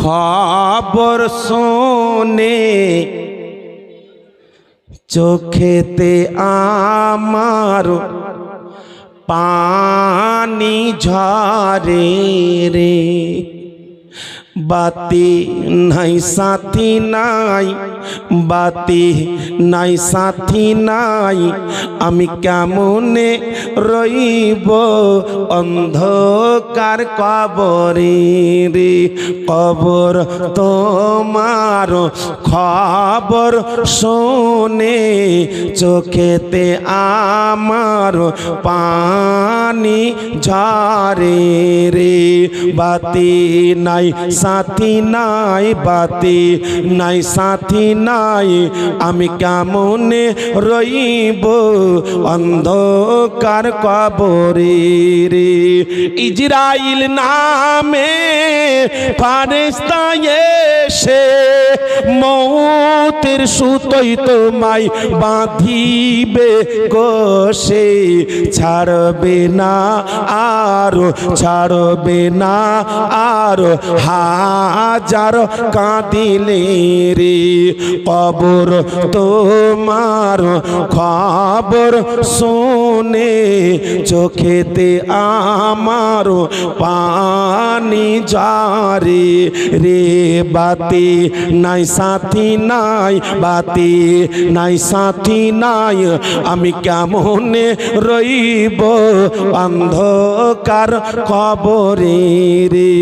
খবর শুনে চোখেতে আমার পানি ঝরে রে। বাতি নাই সাথী নাই, বাতি নাই সাথী নাই, আমি কেমনে রইব অন্ধকার কবরে রে। কবর তোমার খবর শুনে চোখেতে আমার পানি ঝরে রে। বাতি নাই সাথী নাই, বাতি নাই সাথী নাই, আমি কেমনে রইব অন্ধকার কবরে রে। ইজরাইল নামে ফেরেশতা এসে মৌতের সুতোয় তোমায় বাঁধিবে কোষে। ছাড়বে না আর, ছাড়বে না আর, হাজার কাঁদিলে রে। কবর তোমার খবর শুনে চোখেতে আমার পানি ঝরে রে। বাতি নাই সাথী নাই, বাতি নাই সাথী নাই, আমি কেমনে রইব অন্ধকার কবরে রে।